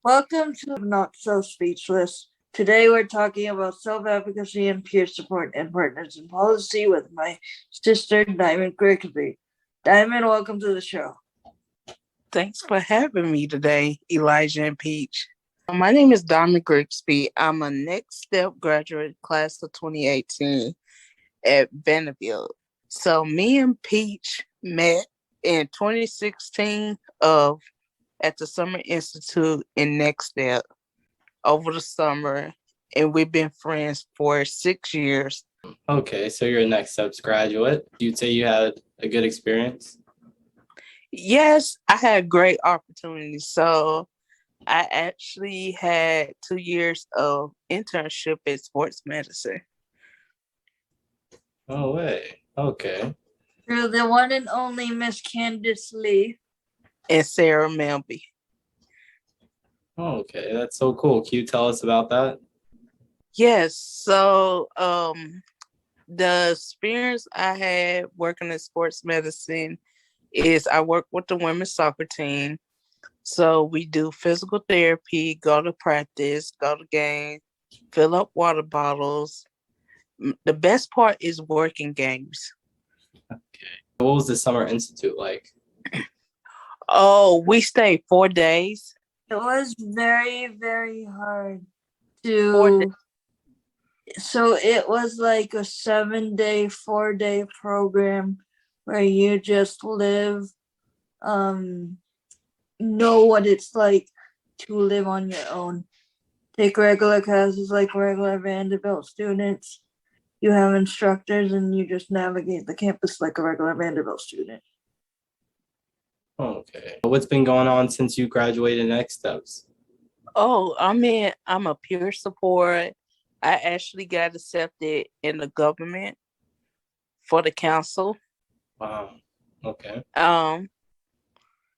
Welcome to Not So Speechless. Today we're talking about self-advocacy and peer support and partners in policy with my sister, Diamond Grigsby. Diamond, welcome to the show. Thanks for having me today, Elijah and Peach. My name is Diamond Grigsby. I'm a Next Step graduate class of 2018 at Vanderbilt. So me and Peach met in 2016 at the Summer Institute in Next Step over the summer, and we've been friends for 6 years. Okay, so you're a Next Steps graduate. You'd say you had a good experience? Yes, I had great opportunities. So I actually had 2 years of internship in sports medicine. No way. Okay. You're the one and only Miss Candice Lee. And Sarah Melby. Okay, that's so cool. Can you tell us about that? Yes, so the experience I had working in sports medicine is I work with the women's soccer team. So we do physical therapy, go to practice, go to games, fill up water bottles. The best part is working games. Okay. What was the Summer Institute like? Oh, we stayed 4 days. It was very, very hard 4 days. So it was like a 7-day, 4-day program where you just live, know what it's like to live on your own. Take regular classes like regular Vanderbilt students. You have instructors and you just navigate the campus like a regular Vanderbilt student. Okay. What's been going on since you graduated Next Steps? Oh, I'm a peer support. I actually got accepted in the government for the council. Wow. Okay.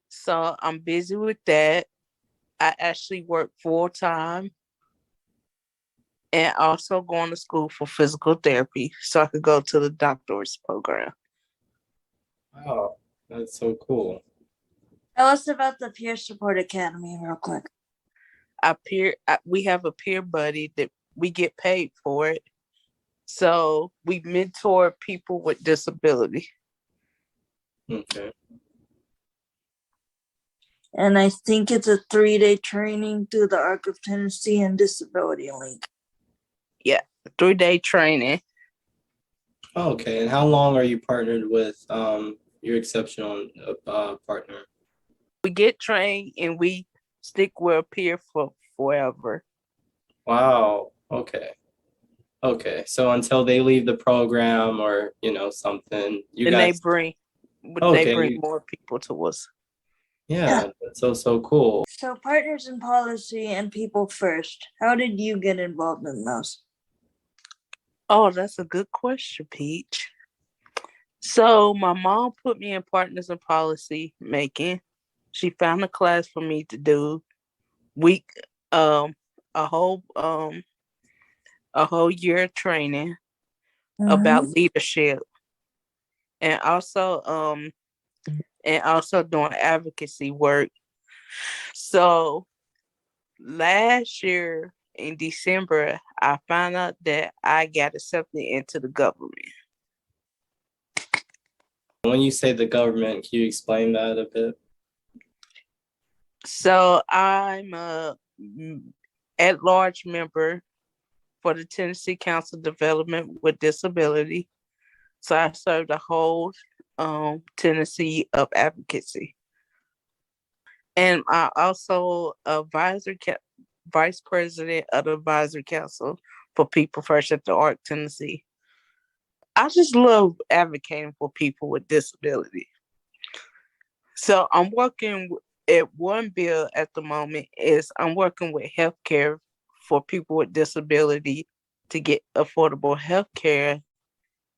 So I'm busy with that. I actually work full time and also going to school for physical therapy so I could go to the doctor's program. Wow, that's so cool. Tell us about the Peer Support Academy real quick. We have a peer buddy that we get paid for it. So we mentor people with disability. Okay. And I think it's a 3-day training through the Arc of Tennessee and Disability Link. Yeah, 3-day training. Okay, and how long are you partnered with your exceptional partner? We get trained and we stick with a peer for forever. Wow. Okay. Okay. So until they leave the program or something, you guys. They Okay. bring more people to us. Yeah, that's so cool. So partners in policy and people first. How did you get involved in those? Oh, that's a good question, Peach. So my mom put me in partners in policy making. She found a class for me to do a whole year of training about leadership and also doing advocacy work. So last year in December, I found out that I got accepted into the government. When you say the government, can you explain that a bit? So I'm a at-large member for the Tennessee Council of Development with Disability. So I serve the whole Tennessee of advocacy. And I also vice president of the advisory council for People First at the ARC Tennessee. I just love advocating for people with disability. So I'm working at one bill at the moment is I'm working with healthcare for people with disability to get affordable healthcare.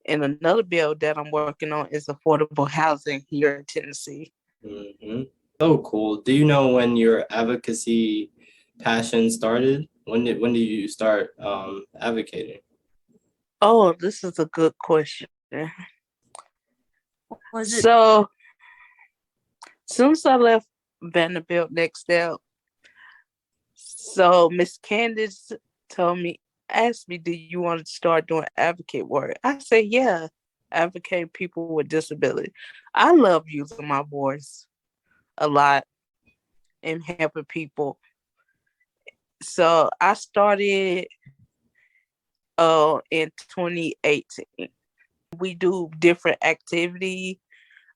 And another bill that I'm working on is affordable housing here in Tennessee. Mm-hmm. So cool. Do you know when your advocacy passion started? When did you start advocating? Oh, this is a good question. Was it? So since I left Vanderbilt Next Step, So Miss Candace asked me, do you want to start doing advocate work? I said, yeah, advocate people with disability. I love using my voice a lot and helping people. So I started in 2018. We do different activity,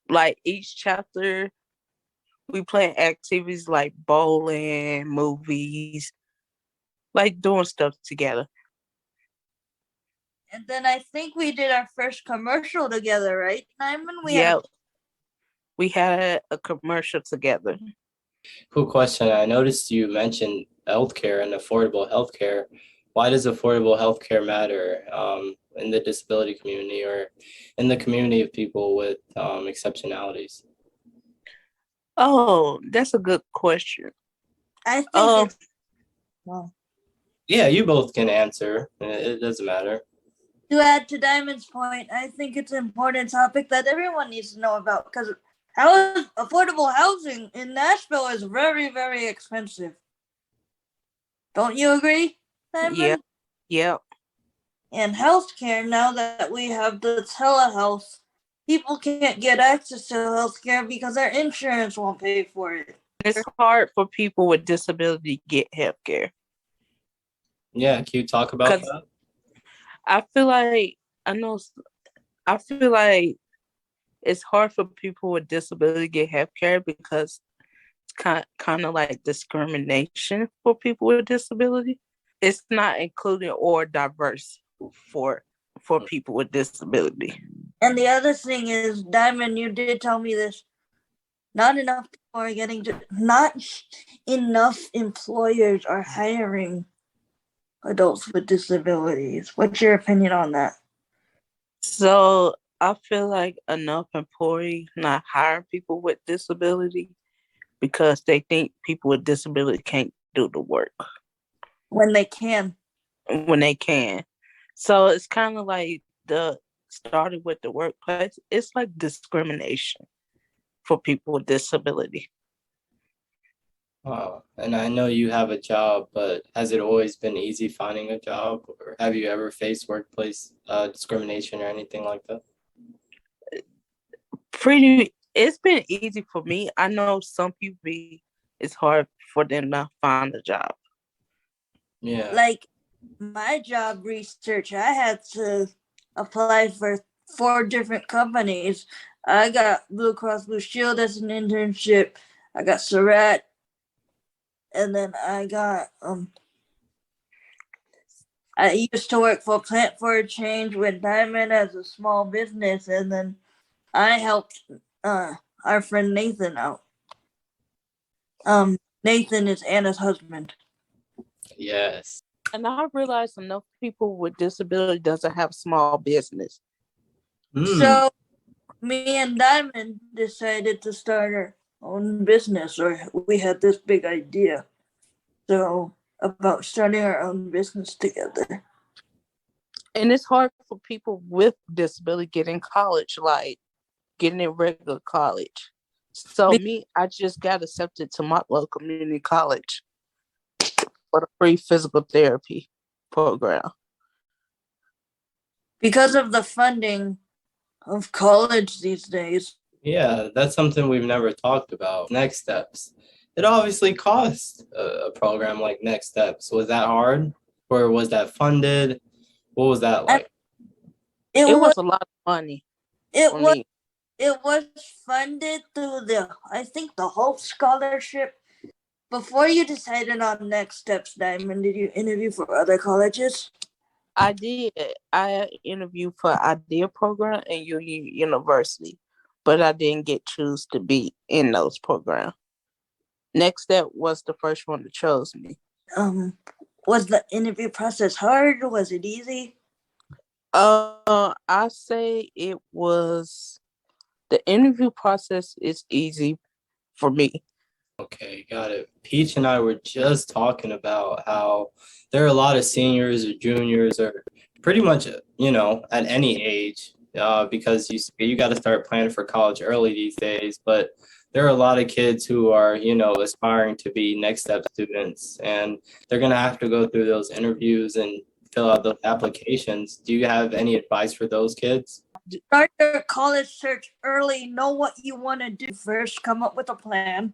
like each chapter we plan activities like bowling, movies, like doing stuff together. And then I think we did our first commercial together, right, Simon? We had a commercial together. Cool question. I noticed you mentioned healthcare and affordable healthcare. Why does affordable healthcare matter in the disability community or in the community of people with exceptionalities? Oh, that's a good question. I think Um, it's well. Yeah, you both can answer. It doesn't matter. To add to Diamond's point, I think it's an important topic that everyone needs to know about because affordable housing in Nashville is very, very expensive. Don't you agree, Diamond? Yeah. And healthcare, now that we have the telehealth, people can't get access to healthcare because their insurance won't pay for it. It's hard for people with disability to get healthcare. Yeah, can you talk about that? I feel like it's hard for people with disability to get healthcare because it's kind of like discrimination for people with disability. It's not including or diverse for people with disability. And the other thing is, Diamond, you did tell me this. Not enough employers are hiring adults with disabilities. What's your opinion on that? So I feel like enough employees not hire people with disability because they think people with disability can't do the work. When they can. So it's kind of like started with the workplace. It's like discrimination for people with disability. Wow. And I know you have a job, but has it always been easy finding a job, or have you ever faced workplace discrimination or anything like that? It's been easy for me. I know some people it's hard for them to find a job. Yeah. Like my job research, I had to apply for 4 different companies. I got Blue Cross Blue Shield as an internship. I got Surratt, and then I got I used to work for Plant for a Change with Diamond as a small business, and then I helped our friend Nathan out. Nathan is Anna's husband. Yes. And I realized enough people with disability doesn't have small business. So me and Diamond decided to start our own business, or we had this big idea. So about starting our own business together. And it's hard for people with disability getting college, like getting in regular college. So I just got accepted to my local community college for the free physical therapy program. Because of the funding of college these days. Yeah, that's something we've never talked about. Next Steps. It obviously cost a program like Next Steps. Was that hard? Or was that funded? What was that like? It was a lot of money. It was funded through I think the Hope Scholarship. Before you decided on Next Steps, Diamond, did you interview for other colleges? I did. I interviewed for IDEA program and Union University, but I didn't get choose to be in those programs. Next Step was the first one that chose me. Was the interview process hard? Was it easy? I say it was. The interview process is easy for me. Okay, got it. Peach and I were just talking about how there are a lot of seniors or juniors or pretty much, at any age, because you got to start planning for college early these days. But there are a lot of kids who are, aspiring to be next step students, and they're going to have to go through those interviews and fill out the applications. Do you have any advice for those kids? Start your college search early. Know what you want to do first. Come up with a plan.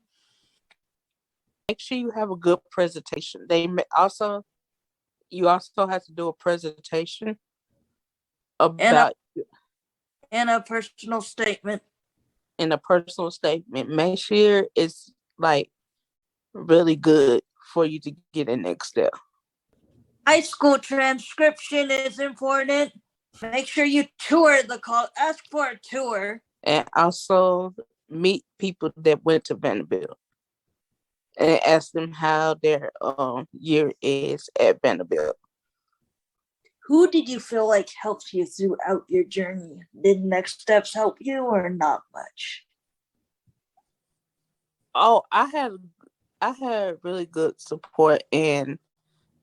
Make sure you have a good presentation. You also have to do a presentation about and a personal statement. In a personal statement. Make sure it's like really good for you to get in next step. High school transcription is important. Make sure you tour the college. Ask for a tour. And also meet people that went to Vanderbilt and ask them how their year is at Vanderbilt. Who did you feel like helped you throughout your journey? Did Next Steps help you or not much? Oh, I had really good support in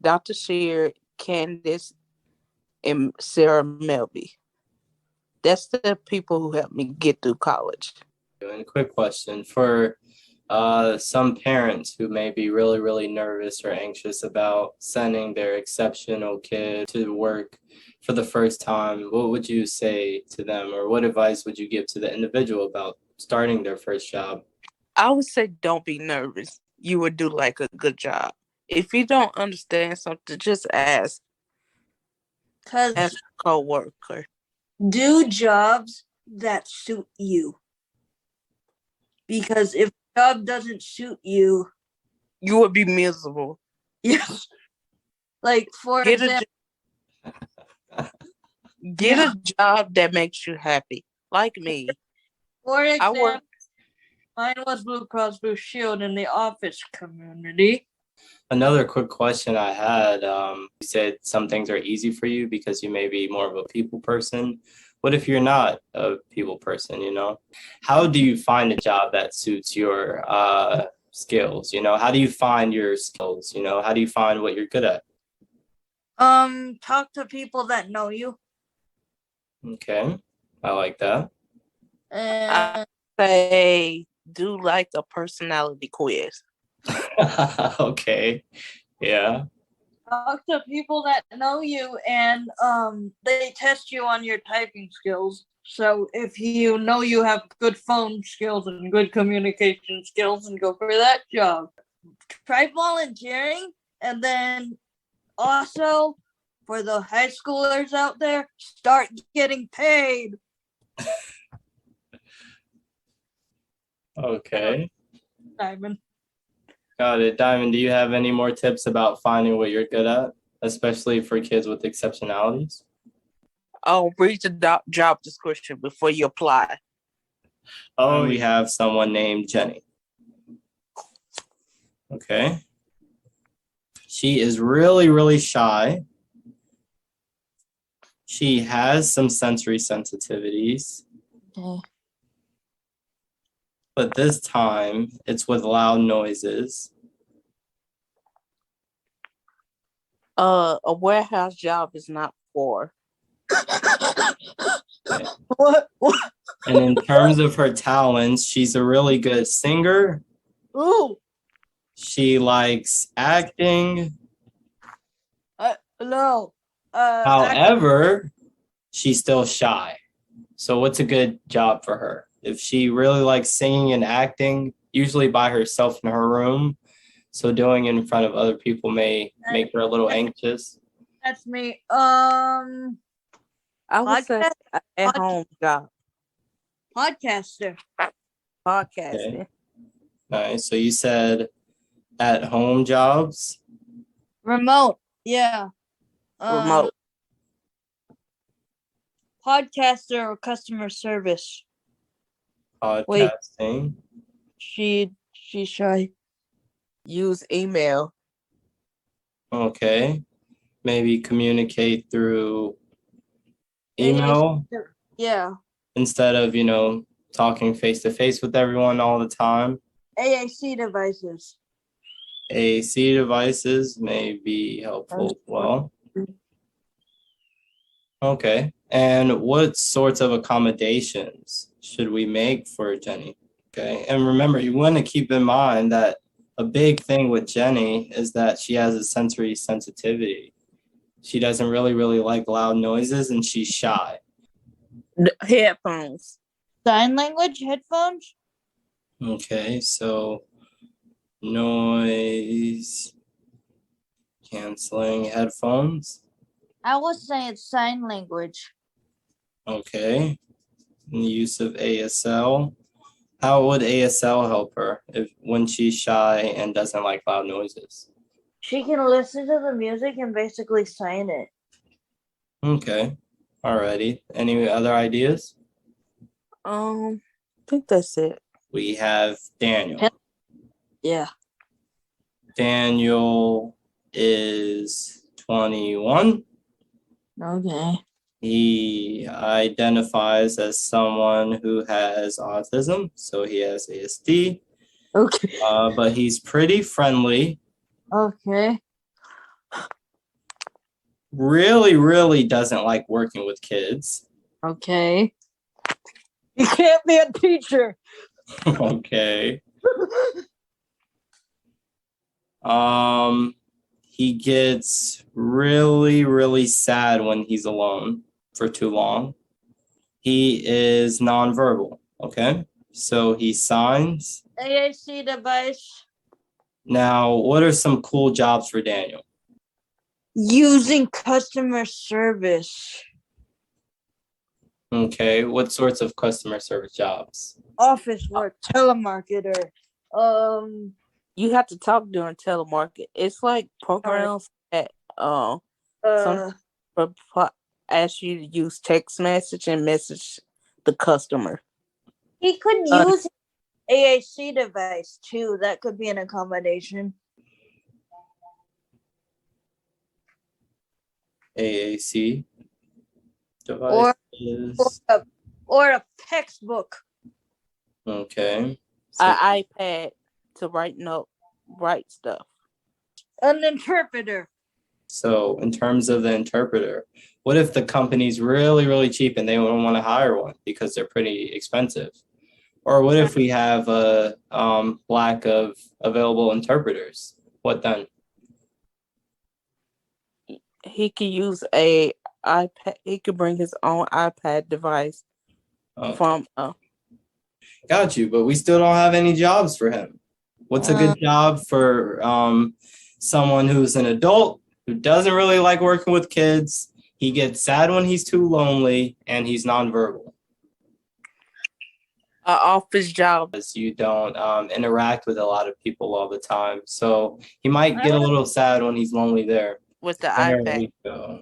Dr. Shear, Candace, and Sarah Melby. That's the people who helped me get through college. And a quick question for some parents who may be really, really nervous or anxious about sending their exceptional kid to work for the first time. What would you say to them, or what advice would you give to the individual about starting their first job? I would say don't be nervous. You would do like a good job. If you don't understand something, just ask. Ask a coworker. Do jobs that suit you. Because if the job doesn't suit you, you would be miserable. Yes. Like, for example, get a job that makes you happy. Like me. For example, mine was Blue Cross Blue Shield in the office community. Another quick question I had, you said some things are easy for you because you may be more of a people person. What if you're not a people person, How do you find a job that suits your skills? How do you find your skills? How do you find what you're good at? Talk to people that know you. Okay, I like that. I say do like a personality quiz. Okay, yeah. Talk to people that know you, and they test you on your typing skills. So if you know you have good phone skills and good communication skills, and go for that job. Try volunteering, and then also for the high schoolers out there, start getting paid. Okay. Diamond. Got it. Diamond, do you have any more tips about finding what you're good at, especially for kids with exceptionalities? Oh, read the job description before you apply. Oh, we have someone named Jenny. Okay. She is really, really shy. She has some sensory sensitivities. Okay. But this time, it's with loud noises. A warehouse job is not for. Okay. What? And in terms of her talents, she's a really good singer. Ooh. She likes acting. No. However, she's still shy. So what's a good job for her? If she really likes singing and acting, usually by herself in her room, so doing it in front of other people may make her a little anxious. That's me. I would say at home job. Podcaster. Podcasting. Okay. Nice. So you said at home jobs? Remote. Yeah. Remote. Podcaster or customer service. Podcasting. She's shy. Use email. Okay. Maybe communicate through email. Yeah. Instead of, talking face to face with everyone all the time. AAC devices. AAC devices may be helpful as well. Okay. And what sorts of accommodations should we make for Jenny? Okay, and remember, you want to keep in mind that a big thing with Jenny is that she has a sensory sensitivity. She doesn't really like loud noises, and she's shy. Headphones. Sign language headphones? Okay, so noise canceling headphones. I would say it's sign language. Okay, and the use of ASL. How would ASL help her when she's shy and doesn't like loud noises? She can listen to the music and basically sign it. Okay, alrighty. Any other ideas? I think that's it. We have Daniel. Yeah. Daniel is 21. Okay. He identifies as someone who has autism, so he has ASD. Okay. But he's pretty friendly. Okay. Really doesn't like working with kids. Okay. You can't be a teacher. Okay. He gets really sad when he's alone for too long. He is nonverbal. Okay. So he signs. AAC device. Now, what are some cool jobs for Daniel? Using customer service. Okay. What sorts of customer service jobs? Office work. Telemarketer. You have to talk during telemarket. It's like programs that some ask you to use text message and message the customer. He could use AAC device too. That could be an accommodation. AAC devices. Or a textbook. Okay. So, An iPad to write stuff. An interpreter. so in terms of the interpreter, what if the company's really cheap and they don't want to hire one because they're pretty expensive? Or what if we have a lack of available interpreters? What then? He could use a iPad. He could bring his own iPad device from. Got you, but we still don't have any jobs for him. What's a good job for someone who's an adult who doesn't really like working with kids? He gets sad when he's too lonely, and he's nonverbal. An office job. Because you don't interact with a lot of people all the time, so he might get a little sad when he's lonely there. With the There iPad. we go.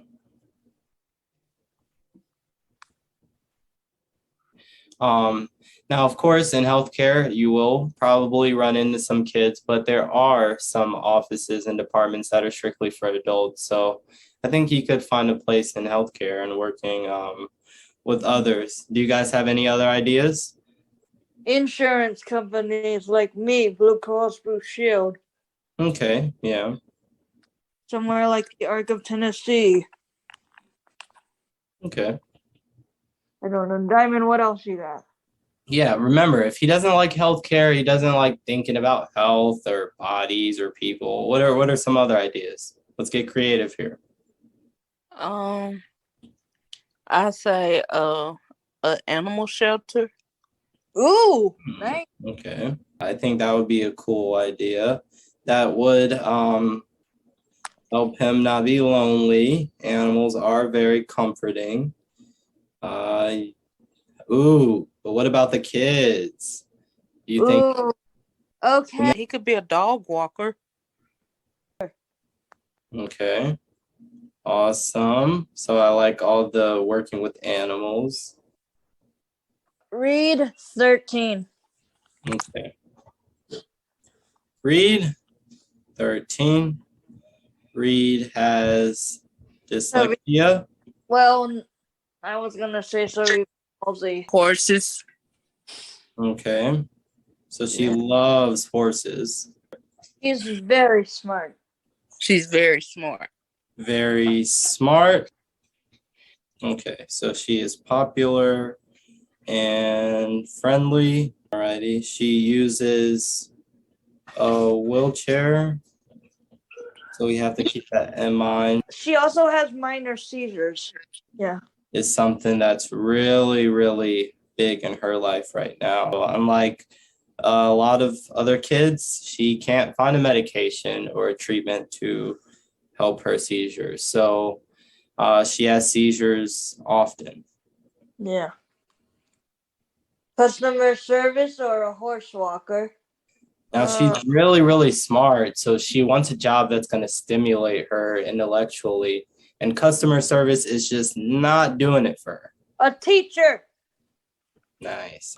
Now, of course, in healthcare, you will probably run into some kids, but there are some offices and departments that are strictly for adults. So I think you could find a place in healthcare and working with others. Do you guys have any other ideas? Insurance companies like me, Blue Cross Blue Shield. Okay, yeah. Somewhere like the Arc of Tennessee. Okay. I don't know. Diamond, what else you got? Yeah, remember, if he doesn't like healthcare, he doesn't like thinking about health or bodies or people. What are some other ideas? Let's get creative here. I say an animal shelter. Ooh, nice. Okay. I think that would be a cool idea. That would help him not be lonely. Animals are very comforting. But what about the kids? Do you think? Ooh, okay. He could be a dog walker. Okay. Awesome. So I like all the working with animals. Read 13. Okay. Reed, 13. Reed has dyslexia. Well, I was going to say cerebral palsy. Horses. Okay. So she loves horses. He's very smart. She's very smart. Very smart. Okay. So she is popular and friendly. Alrighty. She uses a wheelchair, so we have to keep that in mind. She also has minor seizures. Yeah. Is something that's really, really big in her life right now. Unlike a lot of other kids, she can't find a medication or a treatment to help her seizures. So she has seizures often. Yeah. Customer service or a horse walker? Now she's really, really smart. So she wants a job that's going to stimulate her intellectually. And customer service is just not doing it for her. A teacher. Nice.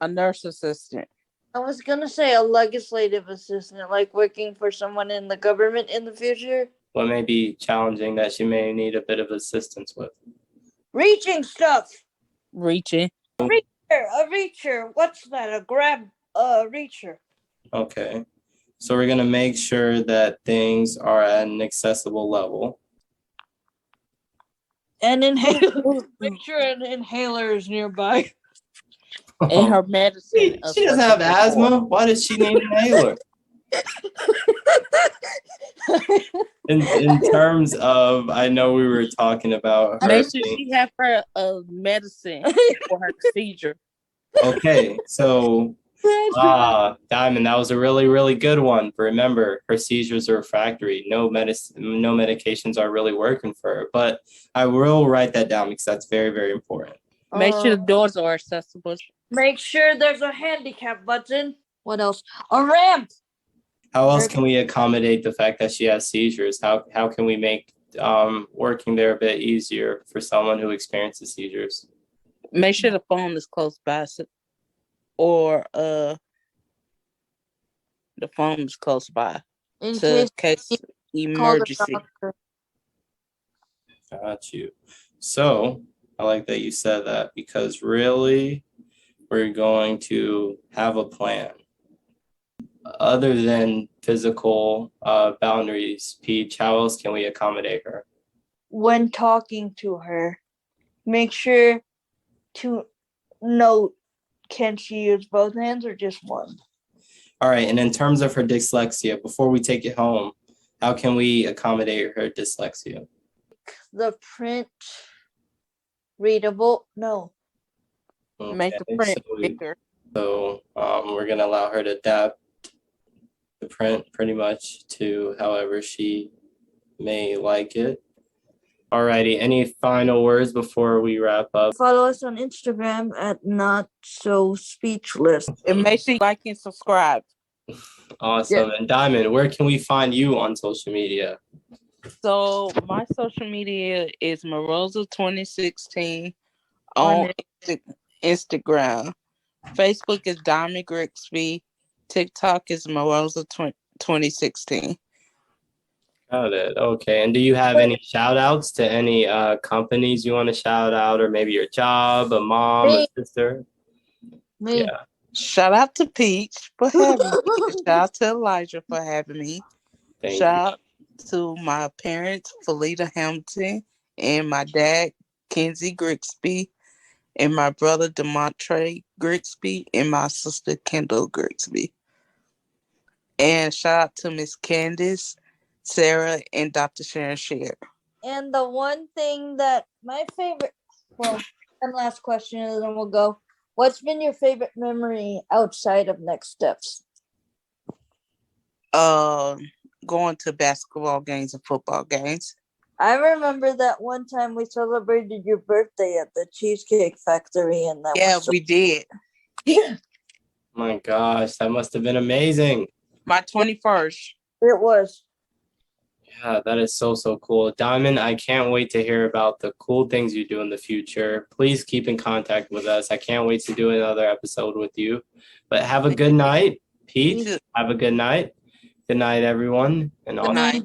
A nurse assistant. I was gonna say a legislative assistant, like working for someone in the government in the future. What may be challenging that she may need a bit of assistance with? Reaching stuff. Reaching. A reacher. What's that? A grab reacher. Okay. So we're going to make sure that things are at an accessible level. An inhaler. Make sure an inhaler is nearby. And her medicine. She doesn't have asthma. Why does she need an inhaler? In terms of, I know we were talking about her. Make sure she have her medicine for her seizure. Okay, so Diamond, that was a really, really good one. But remember, her seizures are refractory. No medications are really working for her. But I will write that down because that's very, very important. Make sure the doors are accessible. Make sure there's a handicap button. What else? A ramp. How else can we accommodate the fact that she has seizures? How can we make working there a bit easier for someone who experiences seizures? Make sure the phone is close by, or the phone is close by In to case case you call the emergency. doctor. Got you. So I like that you said that because really we're going to have a plan. Other than physical boundaries, Peach, how else can we accommodate her? When talking to her, make sure to note, can she use both hands or just one? All right, and in terms of her dyslexia, before we take it home, how can we accommodate her dyslexia? The print readable? No. Make the print bigger. So we're going to allow her to adapt the print pretty much to however she may like it. Alrighty, any final words before we wrap up? Follow us on Instagram at Not So Speechless. And make sure you like and subscribe. Awesome. And Diamond, where can we find you on social media? So my social media is Marosa2016 on Instagram. Facebook is Diamond Grigsby. TikTok is Marosa2016. Got it. Okay. And do you have any shout outs to any companies you want to shout out, or maybe your job, a mom, a sister? Me. Yeah. Shout out to Peach for having me. Shout out to Elijah for having me. Thank Shout out to my parents, Felita Hampton, and my dad, Kenzie Grigsby, and my brother, Demontre Grigsby, and my sister, Kendall Grigsby. And shout out to Miss Candace, Sarah, and Dr. Sharon Sher. And the one thing that my favorite, well, one last question and then we'll go. What's been your favorite memory outside of Next Steps? Going to basketball games and football games. I remember that one time we celebrated your birthday at the Cheesecake Factory, and that was we did. My gosh, that must have been amazing. My 21st. It was. Yeah, that is so, so cool. Diamond, I can't wait to hear about the cool things you do in the future. Please keep in contact with us. I can't wait to do another episode with you. But have a good night, Pete. Have a good night. Good night, everyone. And Good night.